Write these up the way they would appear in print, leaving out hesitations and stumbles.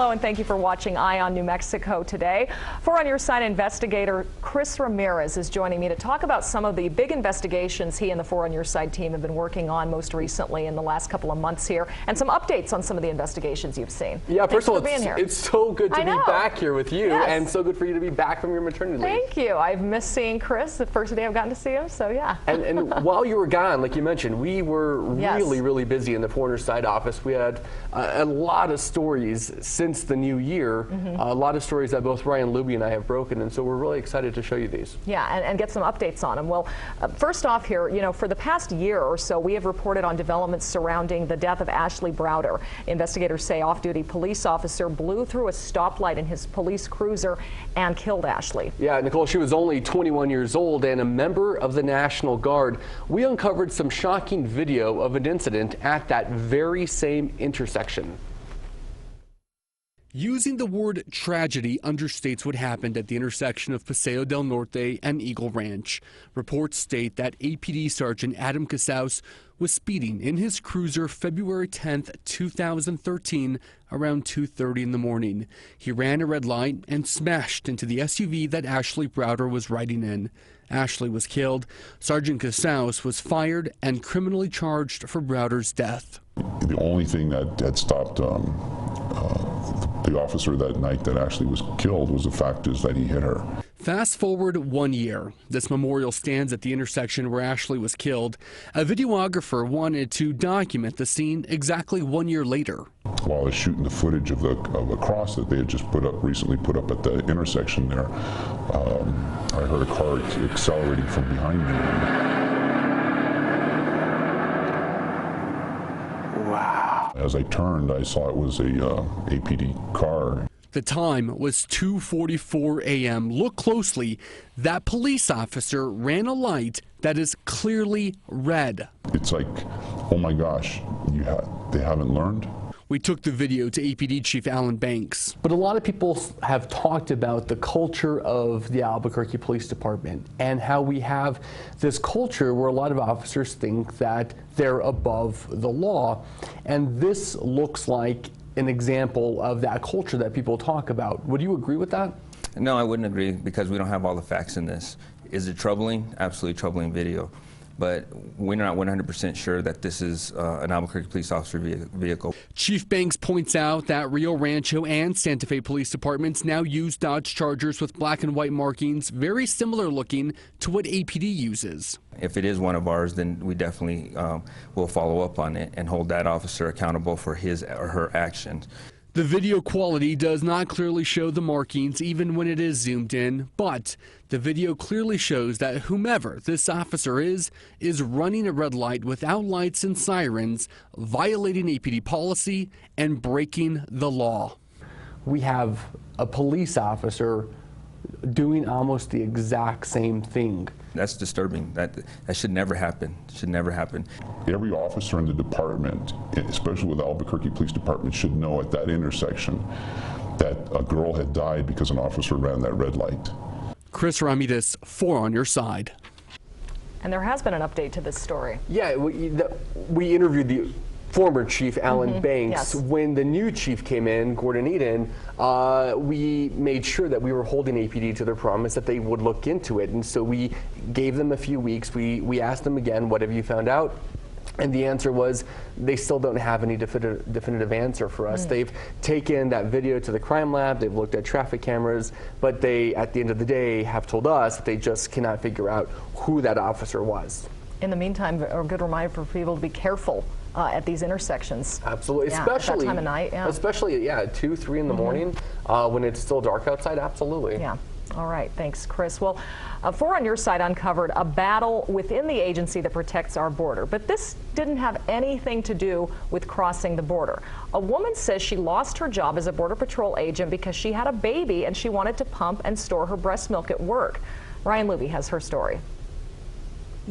Hello and thank you for watching Eye on New Mexico today. For On Your Side investigator Chris Ramirez is joining me to talk about some of the big investigations he and the For On Your Side team have been working on most recently in the last couple of months here, and some updates on some of the investigations you've seen. Yeah, Thanks first of all, being here. it's so good to be back here with you, and so good for you to be back from your maternity leave. Thank you. I've missed seeing Chris the first day I've gotten to see him, so yeah. And while you were gone, like you mentioned, we were really busy in the For On Your Side office. We had a lot of stories since the new year, a lot of stories that both Ryan Luby and I have broken, and so we're really excited to show you these. Yeah, and get some updates on them. Well, first off here, you know, for the past year or so, we have reported on developments surrounding the death of Ashley Browder. Investigators say off-duty police officer blew through a stoplight in his police cruiser and killed Ashley. Yeah, Nicole, she was only 21 years old and a member of the National Guard. We uncovered some shocking video of an incident at that very same intersection. Using the word tragedy understates what happened at the intersection of Paseo del Norte and Eagle Ranch. Reports state that APD Sergeant Adam Casaus was speeding in his cruiser February 10th, 2013, around 2:30 in the morning. He ran a red light and smashed into the SUV that Ashley Browder was riding in. Ashley was killed. Sergeant Casaus was fired and criminally charged for Browder's death. The only thing that had stopped the officer that night that Ashley was killed was the fact is that he hit her. Fast forward 1 year. This memorial stands at the intersection where Ashley was killed. A videographer wanted to document the scene exactly 1 year later. While I was shooting the footage of a cross that they had just recently put up at the intersection there, I heard a car accelerating from behind me. Wow. As I turned, I saw it was a APD car. The time was 2:44 a.m. Look closely. That police officer ran a light that is clearly red. It's like, oh my gosh, they haven't learned? We took the video to APD Chief Alan Banks. But a lot of people have talked about the culture of the Albuquerque Police Department and how we have this culture where a lot of officers think that they're above the law. And this looks like an example of that culture that people talk about. Would you agree with that? No, I wouldn't agree because we don't have all the facts in this. Is it troubling? Absolutely troubling video. But we're not 100% sure that this is an Albuquerque police officer vehicle. Chief Banks points out that Rio Rancho and Santa Fe police departments now use Dodge Chargers with black and white markings, very similar looking to what APD uses. If it is one of ours, then we definitely will follow up on it and hold that officer accountable for his or her actions. The video quality does not clearly show the markings even when it is zoomed in, but the video clearly shows that whomever this officer is running a red light without lights and sirens, violating APD policy and breaking the law. We have a police officer doing almost the exact same thing. That's disturbing. That should never happen. Should never happen. Every officer in the department, especially with the Albuquerque Police Department, should know at that intersection that a girl had died because an officer ran that red light. Chris Ramirez, For On Your Side. And there has been an update to this story. Yeah, we interviewed the former chief, Alan Banks. When the new chief came in, Gordon Eden, we made sure that we were holding APD to their promise that they would look into it. And so we gave them a few weeks. We asked them again, what have you found out? And the answer was they still don't have any definitive answer for us. They've taken that video to the crime lab, they've looked at traffic cameras, but they, at the end of the day, have told us that they just cannot figure out who that officer was. In the meantime, a good reminder for people to be careful at these intersections. Absolutely, especially at that time of night. Especially, 2, 3 in the morning when it's still dark outside. Absolutely. Yeah. All right. Thanks, Chris. Well, For On Your Side uncovered a battle within the agency that protects our border, but this didn't have anything to do with crossing the border. A woman says she lost her job as a Border Patrol agent because she had a baby and she wanted to pump and store her breast milk at work. Ryan Luby has her story.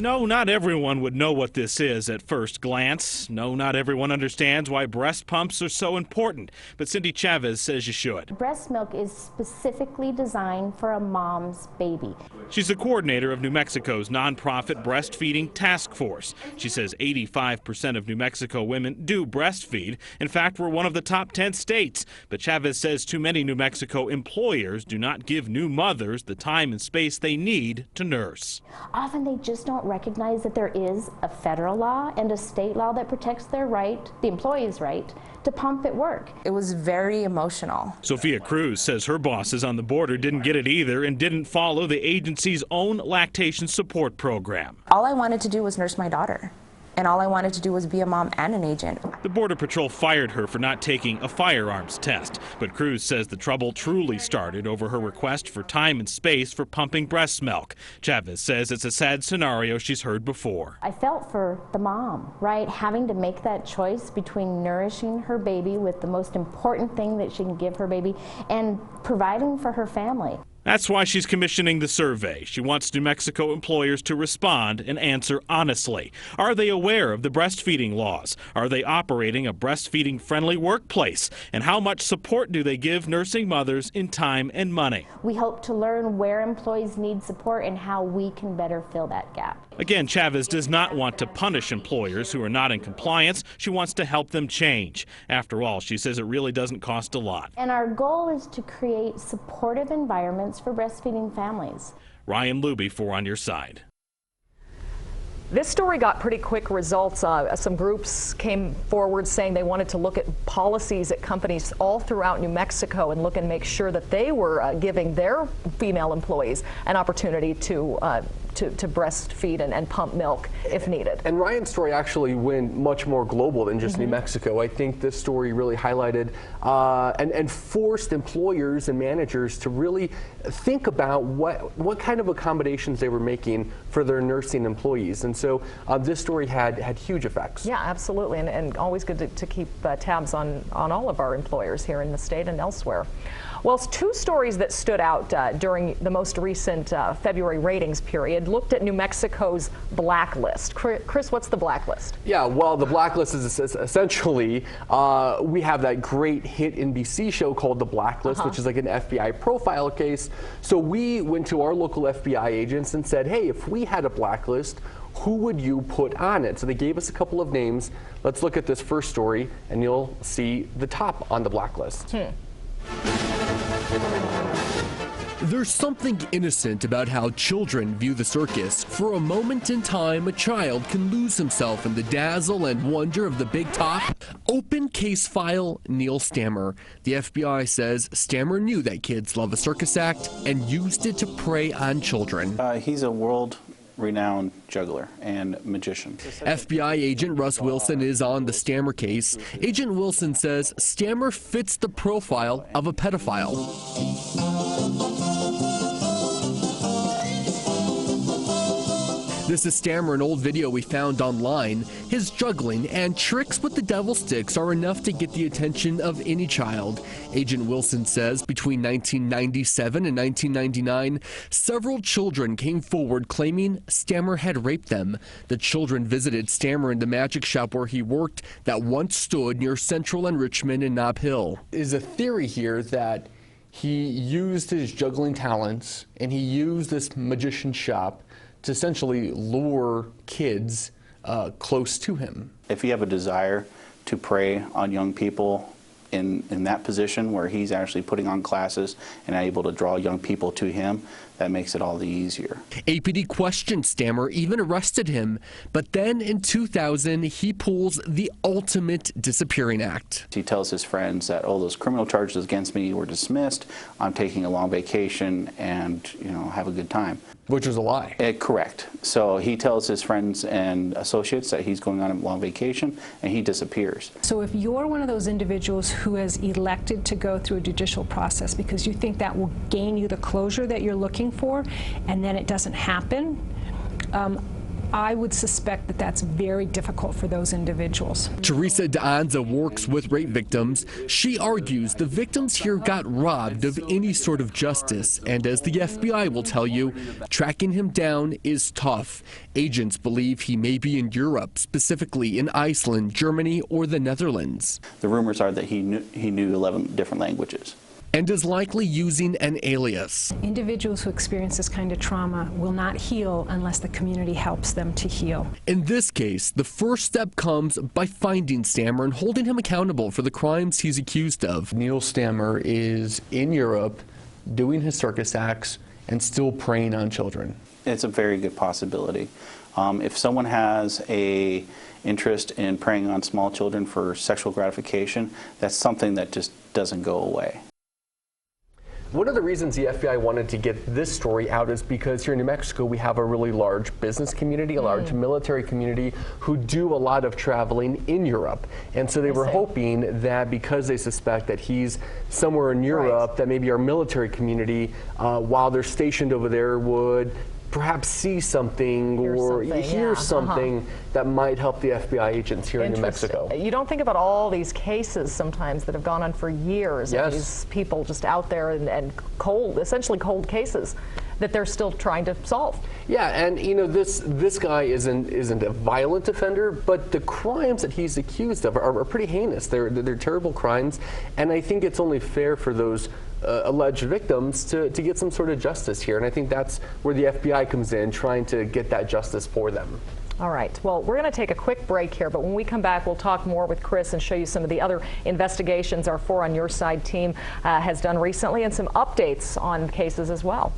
No, not everyone would know what this is at first glance. No, not everyone understands why breast pumps are so important. But Cindy Chavez says you should. Breast milk is specifically designed for a mom's baby. She's the coordinator of New Mexico's nonprofit breastfeeding task force. She says 85% of New Mexico women do breastfeed. In fact, we're one of the top 10 states. But Chavez says too many New Mexico employers do not give new mothers the time and space they need to nurse. Often they just don't recognize that there is a federal law and a state law that protects their right, the employee's right, to pump at work. It was very emotional. Sophia Cruz says her bosses on the border didn't get it either and didn't follow the agency's own lactation support program. All I wanted to do was nurse my daughter. And all I wanted to do was be a mom and an agent. The Border Patrol fired her for not taking a firearms test, but Cruz says the trouble truly started over her request for time and space for pumping breast milk. Chavez says it's a sad scenario she's heard before. I felt for the mom, right? Having to make that choice between nourishing her baby with the most important thing that she can give her baby and providing for her family. That's why she's commissioning the survey. She wants New Mexico employers to respond and answer honestly. Are they aware of the breastfeeding laws? Are they operating a breastfeeding-friendly workplace? And how much support do they give nursing mothers in time and money? We hope to learn where employees need support and how we can better fill that gap. Again, Chavez does not want to punish employers who are not in compliance. She wants to help them change. After all, she says it really doesn't cost a lot. And our goal is to create supportive environments for breastfeeding families. Ryan Luby, 4 on Your Side. This story got pretty quick results. Some groups came forward saying they wanted to look at policies at companies all throughout New Mexico and look and make sure that they were giving their female employees an opportunity to breastfeed and pump milk if needed. And Ryan's story actually went much more global than just New Mexico. I think this story really highlighted and forced employers and managers to really think about what kind of accommodations they were making for their nursing employees. And so this story had huge effects. Yeah, absolutely, and always good to keep tabs on all of our employers here in the state and elsewhere. Well, 2 stories that stood out during the most recent February ratings period looked at New Mexico's blacklist. Chris, what's the blacklist? Yeah, well, the blacklist is essentially, we have that great hit NBC show called The Blacklist, which is like an FBI profile case. So we went to our local FBI agents and said, hey, if we had a blacklist, who would you put on it? So they gave us a couple of names. Let's look at this first story, and you'll see the top on the blacklist. There's something innocent about how children view the circus. For a moment in time, a child can lose himself in the dazzle and wonder of the big top. Open case file, Neil Stammer. The FBI says Stammer knew that kids love a circus act and used it to prey on children. He's a world-renowned juggler and magician. FBI agent Russ Wilson is on the Stammer case. Agent Wilson says Stammer fits the profile of a pedophile. This is Stammer, an old video we found online. His juggling and tricks with the devil sticks are enough to get the attention of any child. Agent Wilson says between 1997 and 1999, several children came forward claiming Stammer had raped them. The children visited Stammer in the magic shop where he worked that once stood near Central and Richmond and Nob Hill. Is a theory here that he used his juggling talents and he used this magician shop to essentially lure kids close to him. If you have a desire to prey on young people in that position where he's actually putting on classes and able to draw young people to him, that makes it all the easier. APD questioned Stammer, even arrested him, but then in 2000 he pulls the ultimate disappearing act. He tells his friends that, oh, those criminal charges against me were dismissed, I'm taking a long vacation and, have a good time. Which was a lie. Correct. So he tells his friends and associates that he's going on a long vacation and he disappears. So if you're one of those individuals who has elected to go through a judicial process because you think that will gain you the closure that you're looking for, and then it doesn't happen, I would suspect that that's very difficult for those individuals. Teresa DeAnza works with rape victims. She argues the victims here got robbed of any sort of justice, and as the FBI will tell you, tracking him down is tough. Agents believe he may be in Europe, specifically in Iceland, Germany, or the Netherlands. The rumors are that he knew 11 different languages. And is likely using an alias. Individuals who experience this kind of trauma will not heal unless the community helps them to heal. In this case, the first step comes by finding Stammer and holding him accountable for the crimes he's accused of. Neil Stammer is in Europe doing his circus acts and still preying on children. It's a very good possibility. If someone has a interest in preying on small children for sexual gratification, that's something that just doesn't go away. One of the reasons the FBI wanted to get this story out is because here in New Mexico we have a really large business community, a large military community who do a lot of traveling in Europe. And so they were hoping that because they suspect that he's somewhere in Europe, that maybe our military community, while they're stationed over there, would perhaps see something or hear something that might help the FBI agents here in New Mexico. You don't think about all these cases sometimes that have gone on for years, and these people just out there and essentially cold cases that they're still trying to solve. Yeah, and you know, this guy isn't a violent offender, but the crimes that he's accused of are pretty heinous. They're terrible crimes, and I think it's only fair for those alleged victims to get some sort of justice here, and I think that's where the FBI comes in, trying to get that justice for them. All right, well, we're going to take a quick break here, but when we come back, we'll talk more with Chris and show you some of the other investigations our 4 on Your Side team has done recently, and some updates on cases as well.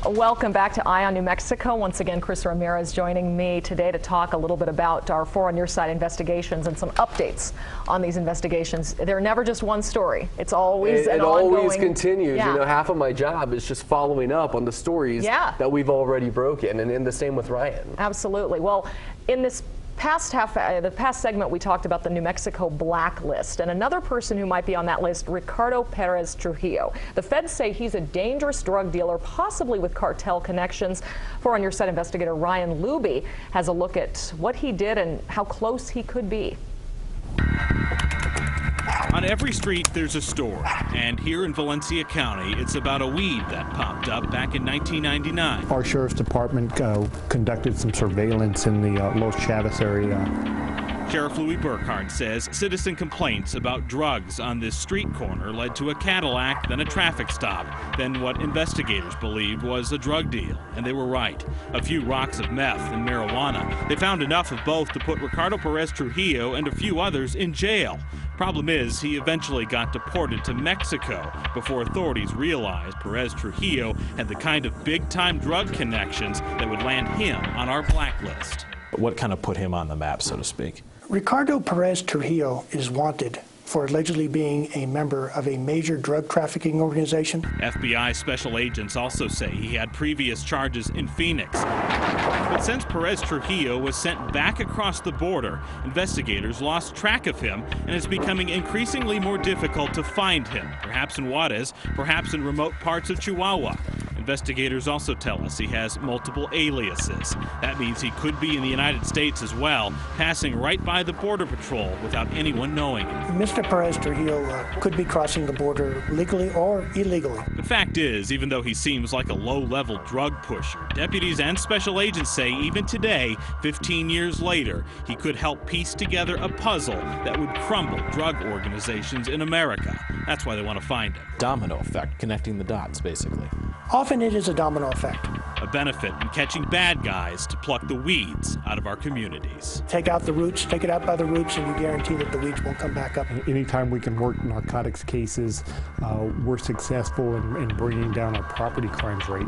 Welcome back to Eye on New Mexico. Once again, Chris Ramirez joining me today to talk a little bit about our 4 on Your Side investigations and some updates on these investigations. They're never just one story. It's always an ongoing. It always continues. You know, half of my job is just following up on the stories that we've already broken, and the same with Ryan. Absolutely. Well, in this The past segment we talked about the New Mexico blacklist, and another person who might be on that list, Ricardo Perez Trujillo. The feds say he's a dangerous drug dealer, possibly with cartel connections. For On Your Side investigator Ryan Luby has a look at what he did and how close he could be. On every street there's a store, and here in Valencia County it's about a weed that popped up back in 1999. Our sheriff's department conducted some surveillance in the Los Chavez area. Sheriff Louis Burkhardt says citizen complaints about drugs on this street corner led to a Cadillac, then a traffic stop, then what investigators believed was a drug deal. And they were right. A few rocks of meth and marijuana. They found enough of both to put Ricardo Perez Trujillo and a few others in jail. Problem is, he eventually got deported to Mexico before authorities realized Perez Trujillo had the kind of big-time drug connections that would land him on our blacklist. What kind of put him on the map, so to speak? Ricardo Perez Trujillo is wanted for allegedly being a member of a major drug trafficking organization. FBI special agents also say he had previous charges in Phoenix. But since Perez Trujillo was sent back across the border, investigators lost track of him, and it's becoming increasingly more difficult to find him, perhaps in Juarez, perhaps in remote parts of Chihuahua. Investigators also tell us he has multiple aliases. That means he could be in the United States as well, passing right by the Border Patrol without anyone knowing it. Mr. Perez Trujillo could be crossing the border legally or illegally. The fact is, even though he seems like a low-level drug pusher, deputies and special agents say even today, 15 years later, he could help piece together a puzzle that would crumble drug organizations in America. That's why they want to find him. Domino effect, connecting the dots, basically. Often it is a domino effect. A benefit in catching bad guys to pluck the weeds out of our communities. Take out the roots, take it out by the roots, and you guarantee that the weeds won't come back up. Anytime we can work narcotics cases, we're successful in bringing down our property crimes rate,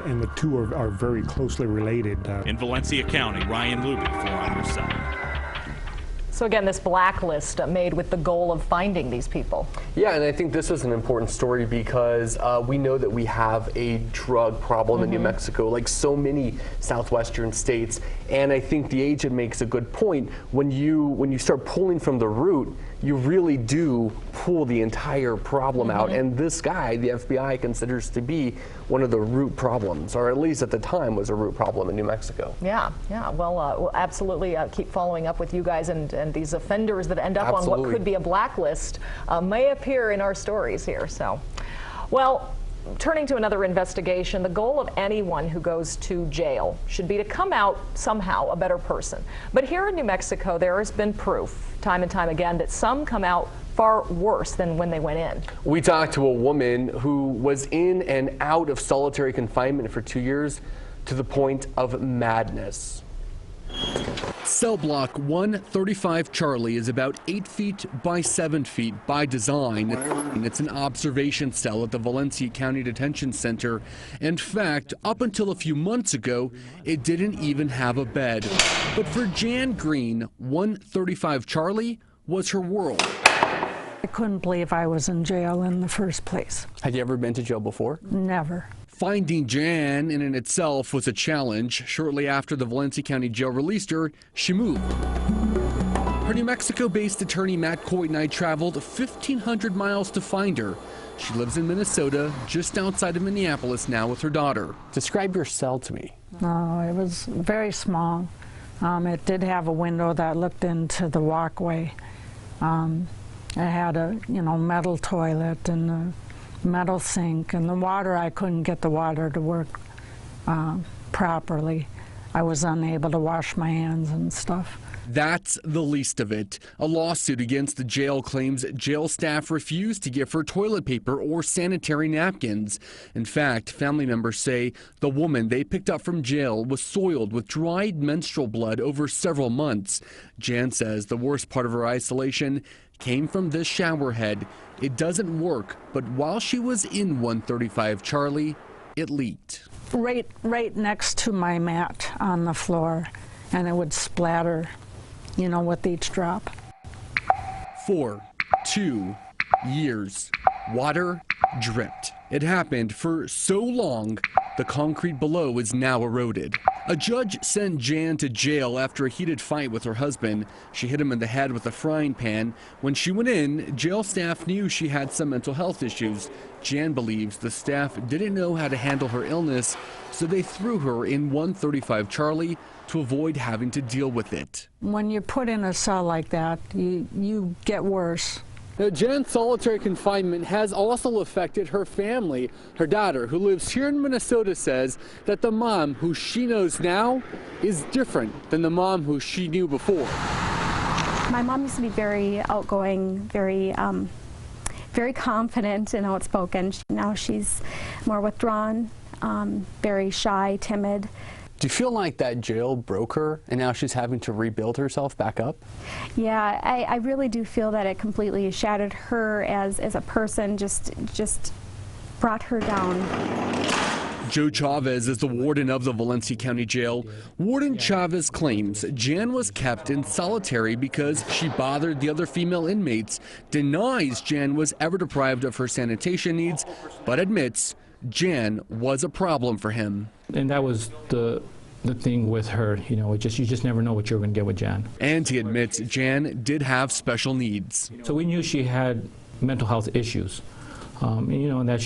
and the two are very closely related. In Valencia County, Ryan Luby for On Your Side. So again, this blacklist made with the goal of finding these people. Yeah, and I think this is an important story because we know that we have a drug problem in New Mexico, like so many southwestern states. And I think the agent makes a good point. When you start pulling from the root, you really do pull the entire problem out. And this guy, the FBI considers to be one of the root problems, or at least at the time was a root problem in New Mexico. Yeah. Well, we'll absolutely keep following up with you guys, and these offenders that end up on what could be a blacklist may appear in our stories here. So, well, turning to another investigation, the goal of anyone who goes to jail should be to come out somehow a better person. But here in New Mexico, there has been proof time and time again that some come out far worse than when they went in. We talked to a woman who was in and out of solitary confinement for 2 years to the point of madness. Cell block 135 Charlie is about 8 feet by 7 feet by design, and it's an observation cell at the Valencia County Detention Center. In fact, up until a few months ago, it didn't even have a bed. But for Jan Green, 135 Charlie was her world. I couldn't believe I was in jail in the first place. Had you ever been to jail before? Never. Finding Jan in and itself was a challenge. Shortly after the Valencia County Jail released her, she moved. Her New Mexico-based attorney Matt Coit and I traveled 1,500 miles to find her. She lives in Minnesota, just outside of Minneapolis now with her daughter. Describe your cell to me. No, it was very small. It did have a window that looked into the walkway. It had a metal toilet and a metal sink, and the water, I couldn't get the water to work properly. I was unable to wash my hands and stuff. That's the least of it. A lawsuit against the jail claims jail staff refused to give her toilet paper or sanitary napkins. In fact, family members say the woman they picked up from jail was soiled with dried menstrual blood over several months. Jan says the worst part of her isolation came from this shower head. It doesn't work, but while she was in 135 Charlie, it leaked. Right next to my mat on the floor, and it would splatter, with each drop. 2 years. Water dripped. It happened for so long, The concrete below is now eroded. A judge sent Jan to jail after a heated fight with her husband. She hit him in the head with a frying pan. When she went in, jail staff knew she had some mental health issues. Jan believes the staff didn't know how to handle her illness, so they threw her in 135 Charlie to avoid having to deal with it. When you're put in a cell like that, you get worse. Now, Jan's solitary confinement has also affected her family. Her daughter, who lives here in Minnesota, says that the mom who she knows now is different than the mom who she knew before. My mom used to be very outgoing, very confident and outspoken. Now she's more withdrawn, very shy, timid. Do you feel like that jail broke her and now she's having to rebuild herself back up? Yeah, I really do feel that it completely shattered her as a person, just brought her down. Joe Chavez is the warden of the Valencia County Jail. Warden Chavez claims Jan was kept in solitary because she bothered the other female inmates, denies Jan was ever deprived of her sanitation needs, but admits Jan was a problem for him. And that was the thing with her, you know, you just never know what you're going to get with Jan. And he admits Jan did have special needs. So we knew she had mental health issues, you know, and that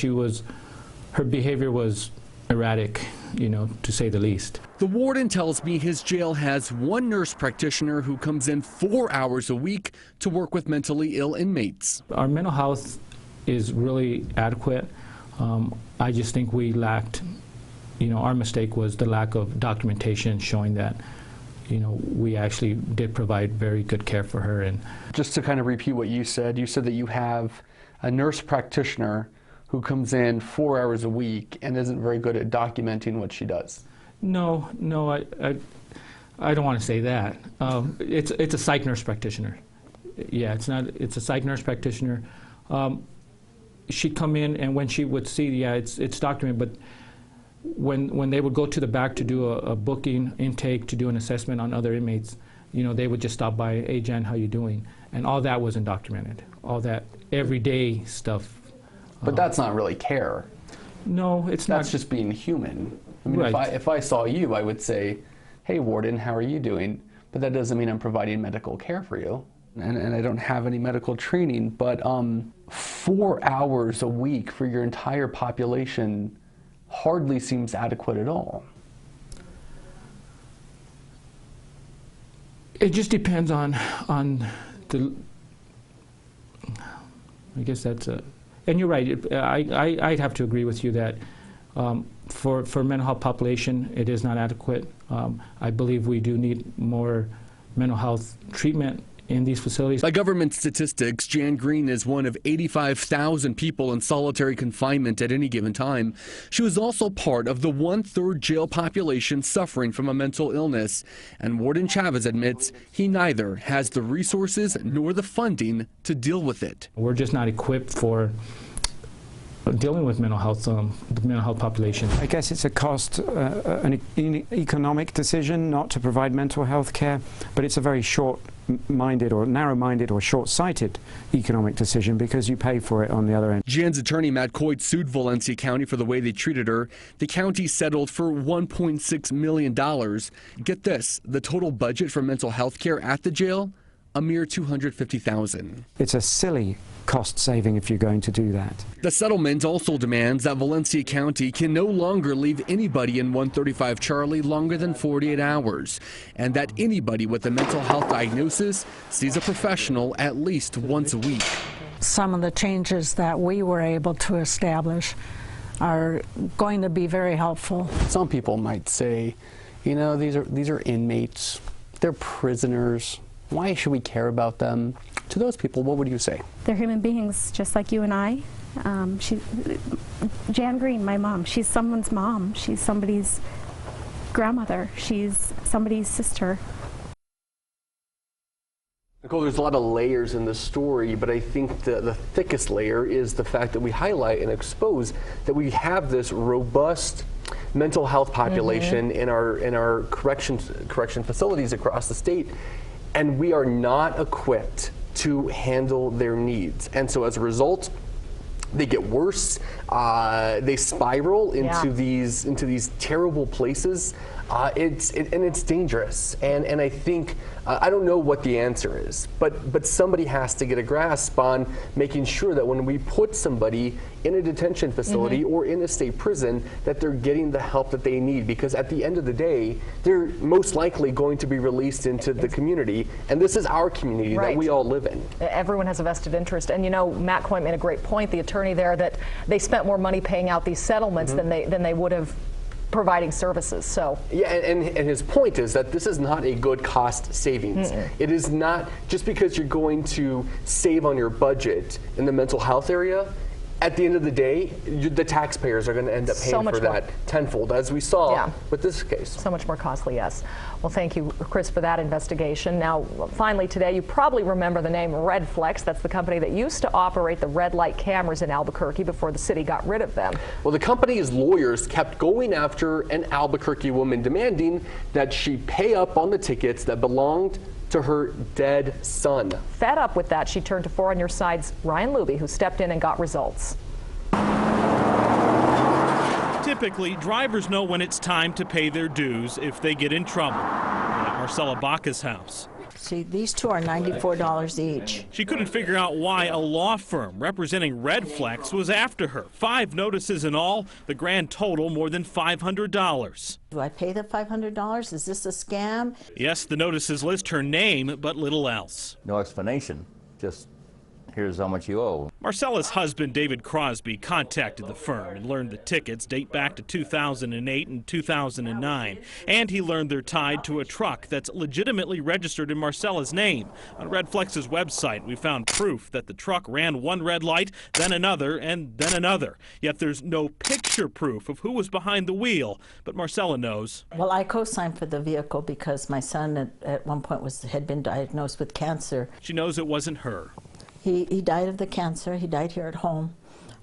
her behavior was erratic, you know, to say the least. The warden tells me his jail has one nurse practitioner who comes in 4 hours a week to work with mentally ill inmates. Our mental health is really adequate. I just think we lacked, you know, our mistake was the lack of documentation showing that, you know, we actually did provide very good care for her. And just to kind of repeat what you said that you have a nurse practitioner who comes in 4 hours a week and isn't very good at documenting what she does. No, I don't want to say that. It's a psych nurse practitioner. Yeah, it's a psych nurse practitioner. She'd come in, and when she would see, yeah, it's documented, but when they would go to the back to do a booking intake, to do an assessment on other inmates, you know, they would just stop by, hey Jan, how you doing? And all that wasn't documented. All that everyday stuff. But that's not really care. No, it's not. That's just being human. I mean, right. if I saw you, I would say, hey warden, how are you doing? But that doesn't mean I'm providing medical care for you. And I don't have any medical training, but 4 hours a week for your entire population hardly seems adequate at all. It just depends on the, I guess that's a, and you're right, I'd have to agree with you that for mental health population, it is not adequate. I believe we do need more mental health treatment in these facilities. By government statistics, Jan Green is one of 85,000 people in solitary confinement at any given time. She was also part of the 1/3 jail population suffering from a mental illness. And Warden Chavez admits he neither has the resources nor the funding to deal with it. We're just not equipped for dealing with mental health, the mental health population. I guess it's a cost, an economic decision not to provide mental health care, but it's a very short-minded or narrow-minded or short-sighted economic decision because you pay for it on the other end. Jan's attorney, Matt Coit, sued Valencia County for the way they treated her. The county settled for $1.6 million. Get this, the total budget for mental health care at the jail, a mere $250,000. It's a silly cost saving if you're going to do that. The settlement also demands that Valencia County can no longer leave anybody in 135 Charlie longer than 48 hours, and that anybody with a mental health diagnosis sees a professional at least once a week. Some of the changes that we were able to establish are going to be very helpful. Some people might say, you know, these are inmates, they're prisoners. Why should we care about them? To those people, what would you say? They're human beings just like you and I. Jan Green, my mom, she's someone's mom. She's somebody's grandmother. She's somebody's sister. Nicole, there's a lot of layers in this story, but I think the thickest layer is the fact that we highlight and expose that we have this robust mental health population in our correction facilities across the state, and we are not equipped to handle their needs. And so as a result, they get worse. They spiral into these terrible places. It's dangerous, and I think I don't know what the answer is, but somebody has to get a grasp on making sure that when we put somebody in a detention facility or in a state prison, that they're getting the help that they need, because at the end of the day, they're most likely going to be released into the community, and this is our community that we all live in. Everyone has a vested interest, and you know, Matt Coyne made a great point, the attorney there, that they spent more money paying out these settlements than they would have providing services. So yeah, and his point is that this is not a good cost savings. It is not just because you're going to save on your budget in the mental health area. At the end of the day, the taxpayers are going to end up paying for that tenfold, as we saw with this case. So much more costly, yes. Well, thank you, Chris, for that investigation. Now, finally today, you probably remember the name Redflex. That's the company that used to operate the red light cameras in Albuquerque before the city got rid of them. Well, the company's lawyers kept going after an Albuquerque woman, demanding that she pay up on the tickets that belonged to her dead son. Fed up with that, she turned to 4 on Your Side's Ryan Luby, who stepped in and got results. Typically, drivers know when it's time to pay their dues if they get in trouble. At Marcella Baca's house. See, these two are $94 each. She couldn't figure out why a law firm representing Redflex was after her. 5 notices in all, the grand total more than $500. Do I pay the $500? Is this a scam? Yes, the notices list her name, but little else. No explanation, just here's how much you owe. Marcella's husband, David Crosby, contacted the firm and learned the tickets date back to 2008 and 2009. And he learned they're tied to a truck that's legitimately registered in Marcella's name. On Redflex's website, we found proof that the truck ran one red light, then another, and then another. Yet there's no picture proof of who was behind the wheel. But Marcella knows. Well, I co-signed for the vehicle because my son at one point had been diagnosed with cancer. She knows it wasn't her. He died of the cancer. He died here at home.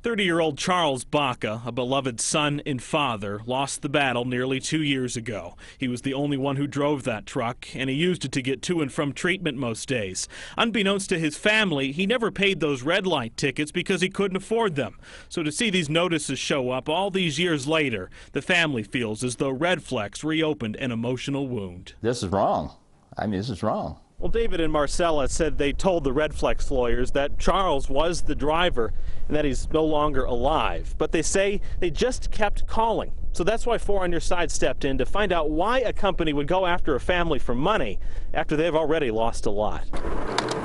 30-year-old Charles Baca, a beloved son and father, lost the battle nearly 2 years ago. He was the only one who drove that truck, and he used it to get to and from treatment most days. Unbeknownst to his family, he never paid those red light tickets because he couldn't afford them. So to see these notices show up all these years later, the family feels as though Redflex reopened an emotional wound. This is wrong. I mean, this is wrong. Well, David and Marcella said they told the Redflex lawyers that Charles was the driver and that he's no longer alive. But they say they just kept calling. So that's why 4 on Your Side stepped in to find out why a company would go after a family for money after they've already lost a lot.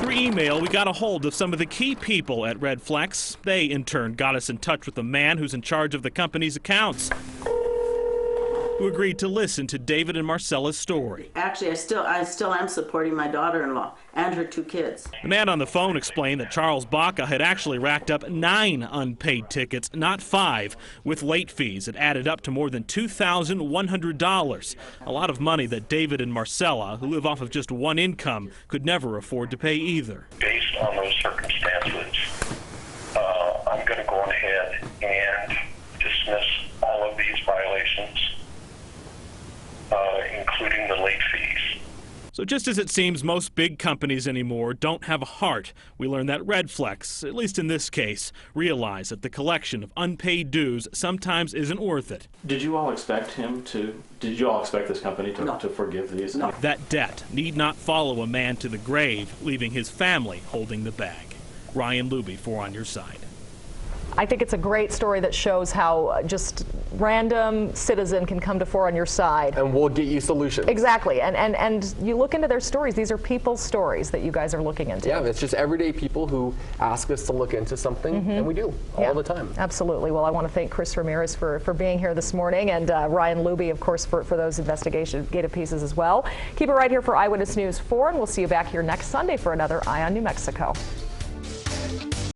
Through email, we got a hold of some of the key people at Redflex. They, in turn, got us in touch with the man who's in charge of the company's accounts, who agreed to listen to David and Marcella's story. Actually, I still am supporting my daughter-in-law and her 2 kids. The man on the phone explained that Charles Baca had actually racked up 9 unpaid tickets, not 5, with late fees. It added up to more than $2,100. A lot of money that David and Marcella, who live off of just one income, could never afford to pay either. Based on those circumstances, I'm going to go ahead and dismiss all of these violations, including the late fees. So just as it seems most big companies anymore don't have a heart, we learned that Redflex, at least in this case, realized that the collection of unpaid dues sometimes isn't worth it. Did you all expect this company to forgive these? No. That debt need not follow a man to the grave, leaving his family holding the bag. Ryan Luby, 4 on Your Side. I think it's a great story that shows how just random citizen can come to 4 on Your Side. And we'll get you solutions. Exactly. And you look into their stories. These are people's stories that you guys are looking into. Yeah, it's just everyday people who ask us to look into something, and we do all the time. Absolutely. Well, I want to thank Chris Ramirez for being here this morning, and Ryan Luby, of course, for those investigative pieces as well. Keep it right here for Eyewitness News 4, and we'll see you back here next Sunday for another Eye on New Mexico.